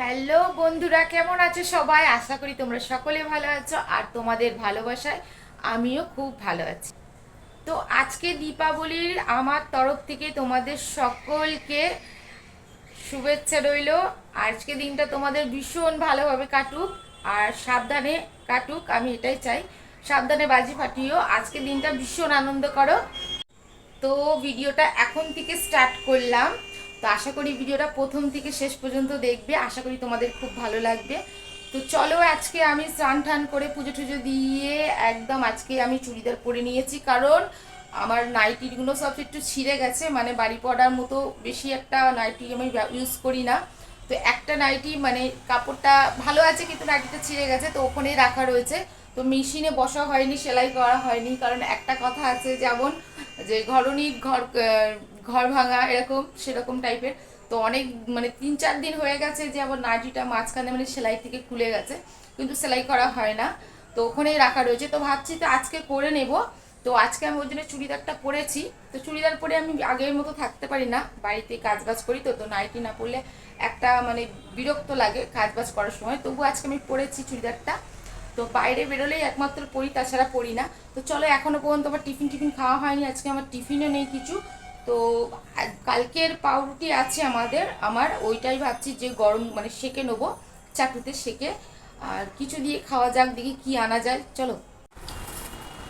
Hello বন্ধুরা, কেমন আছো সবাই? আশা করি তোমরা সকলে ভালো আছো আর তোমাদের ভালোবাসায় আমিও খুব ভালো আছি। তো আজকে দীপাবলির আমার তরফ থেকে তোমাদের সকলকে শুভেচ্ছা রইলো। আজকে দিনটা তোমাদের ভীষণ ভালোভাবে কাটুক আর সাবধানে কাটুক, আমি এটাই চাই। সাবধানে বাজি ফাটিও, আজকে দিনটা ভীষণ আনন্দ করো। তো ভিডিওটা এখন থেকে স্টার্ট করলাম। তো আশা করি ভিডিওটা প্রথম থেকে শেষ পর্যন্ত দেখবে, আশা করি তোমাদের খুব ভালো লাগবে। তো চলো, আজকে আমি স্নান টান করে পুজো টুজো দিয়ে একদম আজকে আমি চুড়িদার পরে নিয়েছি, কারণ আমার নাইটিগুলো সব একটু ছিঁড়ে গেছে, মানে বাড়ি পড়ার মতো বেশি একটা নাইটি আমি ইউজ করি না। তো একটা নাইটি মানে কাপড়টা ভালো আছে কিন্তু নাইটিটা ছিঁড়ে গেছে, তো ওখানেই রাখা রয়েছে। তো মেশিনে বসা হয়নি, সেলাই করা হয়নি, কারণ একটা কথা আছে যেমন যে ঘরণী ঘর ঘর ভাঙা এরকম সেরকম টাইপের। তো অনেক মানে 3-4 দিন হয়ে গেছে যে আবার নাইটিটা মাঝখানে মানে সেলাই থেকে খুলে গেছে, কিন্তু সেলাই করা হয় না। তো ওখানেই রাখা রয়েছে, তো ভাবছি তো আজকে করে নেব। তো আজকে আমি ওই জন্য চুড়িদারটা পরেছি। তো চুড়িদার পরে আমি আগের মতো থাকতে পারি না, বাড়িতে কাজবাজ করি। তো তো নাইটি না পরলে একটা মানে বিরক্ত লাগে কাজবাজ করার সময়, তবু আজকে আমি পরেছি চুড়িদারটা। তো বাইরে বেরোলেই একমাত্র পরি, তাছাড়া পরি না। তো চলো, এখনো পর্যন্ত আমার টিফিন টিফিন খাওয়া হয়নি, আজকে আমার টিফিনও নেই কিছু। তো কালকের পাউরুটি আছে আমার ওইটাই ভাবছি যে গরম মানে সেকে নেবো, চাটুতে সেকে। আর কিছু দিয়ে খাওয়া যাক, দেখি কি আনা যায়, চলো।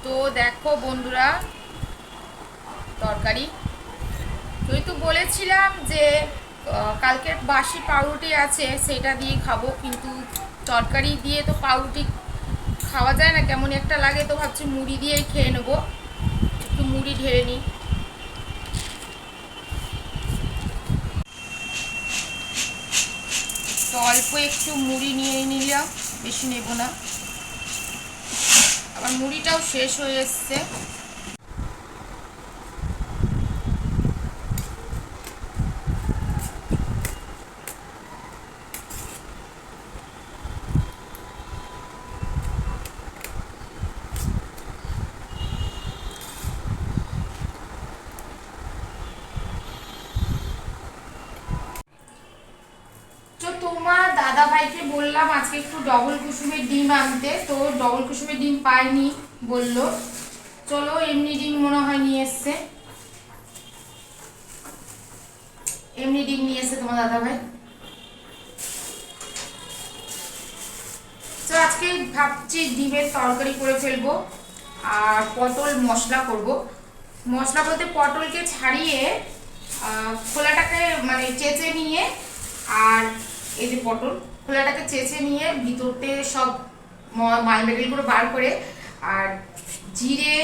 তো দেখো বন্ধুরা, তরকারি যেহেতু বলেছিলাম যে কালকের বাসি পাউরুটি আছে সেটা দিয়ে খাবো, কিন্তু তরকারি দিয়ে তো পাউরুটি খাওয়া যায় না, কেমন একটা লাগে। তো ভাবছি মুড়ি দিয়েই খেয়ে নেবো, একটু মুড়ি ঢেলে নিই। তো অল্প একটু মুড়ি নিয়ে নিলাম, বেশি নেব না, আবার মুড়িটাও শেষ হয়ে এসছে। তো তোমার দাদা ভাইকে বললাম আজকে একটু ডবল কুসুমের ডিম আনতে, তো ডবল কুসুমের ডিম পাইনি বললো। চলো, এমনি ডিম মনে হয় নিয়ে এসছে, এমনি ডিম নিয়ে এসছে তোমার দাদা ভাই। তো আজকে ভাবছি ডিমের তরকারি করে ফেলবো আর পটল মশলা করব। মশলা বলতে পটলকে ছাড়িয়ে খোলাটাকে মানে চেঁচে নিয়ে, আর এই যে পটল খোলাটাকে চেঁচে নিয়ে ভিতরতে সব মালবেরিগুলো বার করে, আর জিরে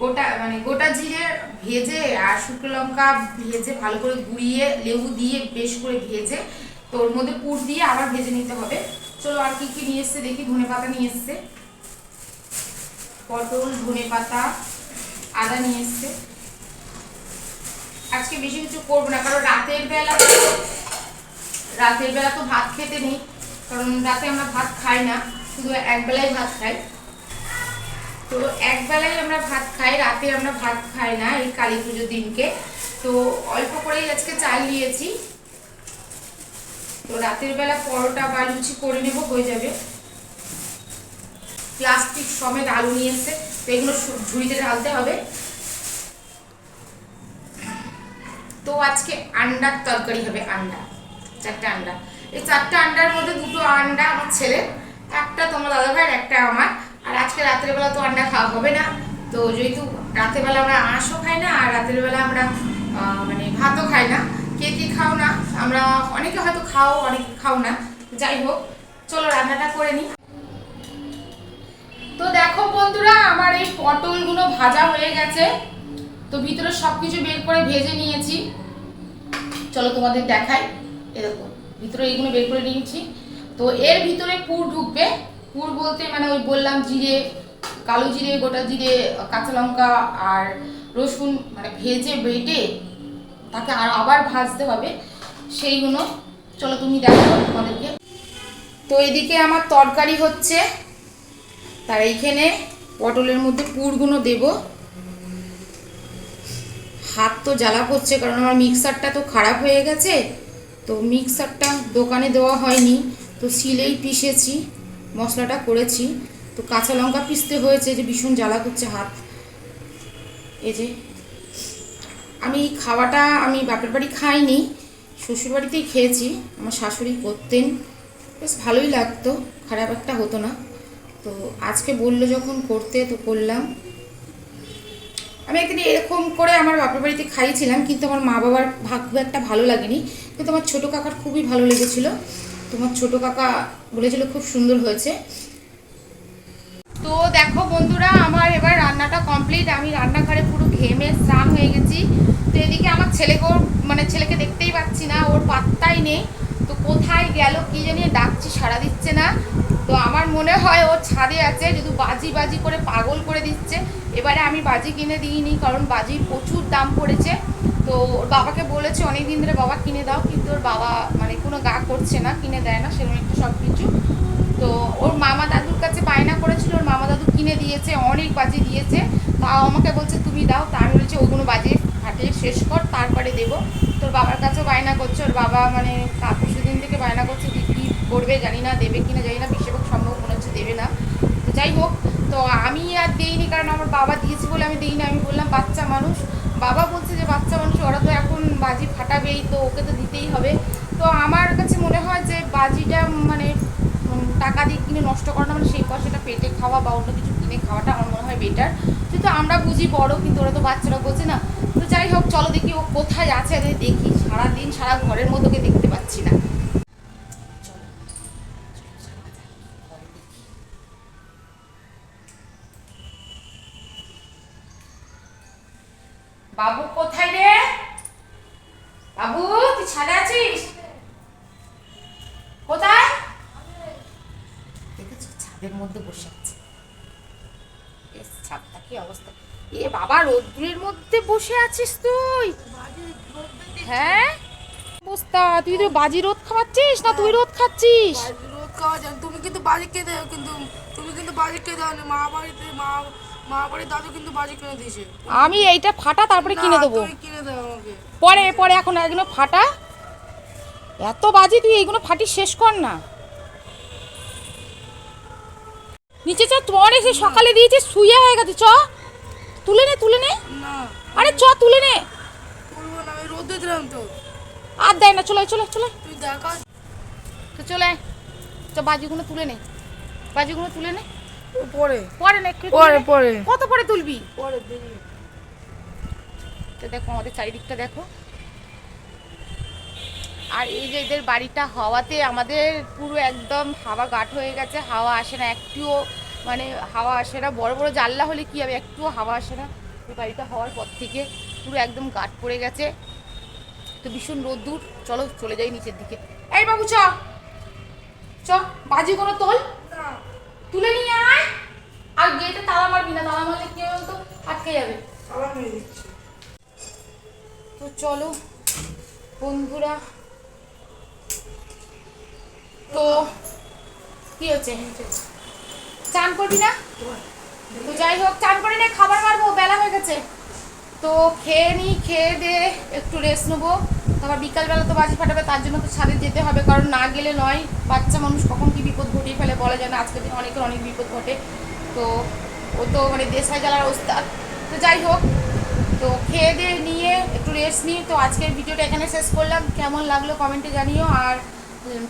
গোটা মানে গোটা জিরে ভেজে আর শুকনো লঙ্কা ভেজে ভালো করে গুঁড়িয়ে লেবু দিয়ে বেশ করে ভেজে, তো ওর মধ্যে পুর দিয়ে আবার ভেজে নিতে হবে। চলো, আর কি কি নিয়ে এসছে দেখি। ধনে পাতা নিয়ে এসছে, পটল, ধনে পাতা, আদা নিয়ে এসছে। আজকে বেশি কিছু করবো না, কারণ রাতের বেলা তো ভাত খেতে নেই, কারণ রাতে আমরা ভাত খাই না, শুধু একবেলাই ভাত খাই। তো একবেলাই আমরা ভাত খাই, রাতে আমরা ভাত খাই না এই কালী পুজোর দিনকে। তো অল্প করেই আজকে চাল নিয়েছি, তো রাতের বেলা পরোটা বা লুচি করে নেব, হয়ে যাবে। প্লাস্টিক সমেত আলু নিয়ে এসছে, তো এগুলো ঝুড়িতে ঢালতে হবে। তো আজকে আন্ডার তরকারি হবে, আন্ডা 4টে আন্ডা। এই 4টে আন্ডার মধ্যে 2টো আন্ডা আমার ছেলে, একটা তোমার দাদা ভাইয়ের, একটা আমার। আর আজকে রাতের বেলা তো আন্ডা খাওয়া হবে না, তো যেহেতু রাতের বেলা আমরা আঁশও খাই না আর রাতের বেলা আমরা মানে ভাতও খাই না। কে কে খাও না, আমরা অনেকে হয়তো খাও, অনেকে খাও না, যাই হোক। চলো রান্নাটা করে নিই। তো দেখো বন্ধুরা, আমার এই পটলগুলো ভাজা হয়ে গেছে, তো ভিতরে সবকিছু বের করে ভেজে নিয়েছি। চলো তোমাদের দেখাই, এরকম ভিতরে এইগুলো বের করে নিয়েছি। তো এর ভিতরে পুর ঢুকবে। পুর বলতে মানে ওই বললাম জিরে, কালো জিরে, গোটা জিরে, কাঁচা লঙ্কা আর রসুন মানে ভেজে বেটে তাকে আর আবার ভাজতে হবে সেইগুলো। চলো তুমি দেখো তোমাদেরকে। তো এদিকে আমার তরকারি হচ্ছে, তার এইখানে পটলের মধ্যে পুরগুলো দেব। হাত তো জ্বালা করছে, কারণ আমার মিক্সারটা তো খারাপ হয়ে গেছে, তো তো মিক্সারটা দোকানে দেওয়া হয়নি, তো শিলেই পিষেছি, মশলাটা করেছি। তো কাঁচা লঙ্কা পিষতে হয়েছে, যে ভীষণ জ্বালা করছে হাত। এই যে আমি খাওয়াটা আমি বাপের বাড়ি খাইনি, শ্বশুর বাড়িতেই খেয়েছি। আমার শাশুড়ি করতেন, বেশ ভালোই লাগতো, খারাপ একটা হতো না। তো আজকে বললো যখন করতে, তো করলাম। আমি একদিন এরকম করে আমার বাপের বাড়িতে খাইয়েছিলাম, কিন্তু আমার মা বাবার খুব একটা ভালো লাগেনি, কিন্তু আমার ছোটো কাকার খুবই ভালো লেগেছিল। তোমার ছোটো কাকা বলেছিল খুব সুন্দর হয়েছে। তো দেখো বন্ধুরা, আমার এবার রান্নাটা কমপ্লিট। আমি রান্নাঘরে পুরো ঘেমে স্নান হয়ে গেছি। তো এদিকে আমার ছেলেকেও, মানে ছেলেকে দেখতেই পাচ্ছি না, ওর পাত্তাই নেই। তো কোথায় গেল কি জানি, ডাকছি সাড়া দিচ্ছে না। তো আমার মনে হয় ও ছাদে আছে, যদি বাজি বাজি করে পাগল করে দিচ্ছে। এবারে আমি বাজি কিনে দিইনি, কারণ বাজির প্রচুর দাম পড়েছে। তো ওর বাবাকে বলেছে অনেক দিন ধরে, বাবা কিনে দাও, কিন্তু ওর বাবা মানে কোনো গা করছে না, কিনে দেয় না সেরকম একটু সব কিছু। তো ওর মামা দাদুর কাছে বায়না করেছিল, ওর মামা দাদু কিনে দিয়েছে, অনেক বাজি দিয়েছে। তাও আমাকে বলছে তুমি দাও। তা আমি বলছি ওইগুলো বাজি ফাটিয়ে শেষ কর, তারপরে দেবো। তোর বাবার কাছেও বায়না করছে, ওর বাবা মানে পরশুদিন থেকে বায়না করছে, যে কী করবে জানি না, দেবে কিনা জানি না, বেশিরভাগ সম্ভব মনে হচ্ছে দেবে না। তো যাই হোক, তো আমি আর দিইনি, কারণ আমার বাবা দিয়েছে বলে আমি দিইনি। আমি বললাম বাচ্চা মানুষ, বাবা বলছে যে বাচ্চা মানুষ, ওরা তো এখন বাজি ফাটাবেই, তো ওকে তো দিতেই হবে। তো আমার কাছে মনে হয় যে বাজিটা মানে টাকা দিয়ে কিনে নষ্ট করানো, মানে সেই পয়সাটা পেটে খাওয়া বা অন্য কিছু কিনে খাওয়াটা আমার মনে হয় বেটার। কিন্তু আমরা বুঝি বড়, কিন্তু ওরা তো বাচ্চারা বোঝে না। তো যাই হোক, চলো দেখি ও কোথায় আছে। আমি দেখি, সারাদিন সারা ঘরের মধ্যে ওকে দেখতে পাচ্ছি না। বাবু কোথায় রে? বাবু, তুই ছাদে আছিস? কোথায়? দেখেছো, ছাদের মধ্যে বসে আছে। ছাদটা কি অবস্থা! এ বাবা, রোদ্রের মধ্যে বসে আছিস তুই? হ্যাঁ, অবস্থা! তুই তো বাজি রোদ খাওয়াচ্ছিস না তুই রোদ খাচ্ছিস? রোদ খাওয়া যায়, তুমি কিন্তু বাজি খেয়ে দাও, কিন্তু তুমি কিন্তু বাজি খেয়ে দাও না। মা বাড়িতে মা বাড়ির দাদু কিন্তু বাজি কিনে দিয়েছে। আমি এইটা ফাটা, তারপরে কিনে দেবো। তুমি কিনে দাও আমাকে। পরে পরে, এখন এগুলো ফাটা। এত বাজি, তুই এইগুলো ফাটি শেষ কর না। নিচে চ, তোর এসে সকালে দিয়েছিস, শুয়ে হয়ে গেছে। চ, তুলে নে তুলে নে। না, আরে চ, তুলে নে। বলবো না, আমি রোদে দিলাম তো। আর দেয় না, চলে চলে চলে। তুই দেখা তো চলে চ, বাজিগুলো তুলে নে, বাজিগুলো তুলে নে। পরে পরে না, একটু পরে পরে কত পরে তুলবি? পরে দেখি। তো দেখো আমাদের চারিদিকটা দেখো। আর এই যে এদের বাড়িটা হাওয়াতে আমাদের পুরো একদম হাওয়া গাঢ় হয়ে গেছে, হাওয়া আসে না একটুও, মানে হাওয়া আসে না। বড় বড় জানলা হলে কি হবে, একটুও হাওয়া আসে না। এই বাড়িটা হওয়ার পর থেকে পুরো একদম গাঢ় পড়ে গেছে। তো ভীষণ রোদ্দুর। চলো চলে যাই নিচের দিকে। এই বাবু চ, চ, বাজি কোনো তোল, তুলে নিয়ে আয়। আর গেটে তালা মারবি না, তালা মারলে কি বলতো, আটকে যাবে। তালা মেরে দিচ্ছি। তো চলো বন্ধুরা, তো কি হচ্ছে, চান করবি না? তো যাই হোক, চান করে নে, খাবার মারবো, বেলা হয়ে গেছে। তো খেয়ে নিই, খেয়ে দিয়ে একটু রেস্ট নেবো। তারপর বিকালবেলা তো বাজি ফাটাবে, তার জন্য তো ছাদে যেতে হবে, কারণ না গেলে নয়। বাচ্চা মানুষ কখন কি বিপদ ঘটিয়ে ফেলে বলা যায় না। আজকের দিন অনেকের অনেক বিপদ ঘটে। তো ও তো মানে দেশাই জ্বালার অবস্থা। তো যাই হোক, তো খেয়ে দিয়ে নিয়ে একটু রেস্ট নিই। তো আজকের ভিডিওটা এখানে শেষ করলাম। কেমন লাগলো কমেন্টে জানিও। আর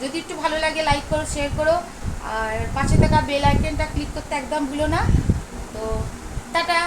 যদি একটু ভালো লাগে লাইক করো, শেয়ার করো, আর পাশে থাকা বেল আইকনটা ক্লিক করতে একদম ভুলো না। তো টাটা।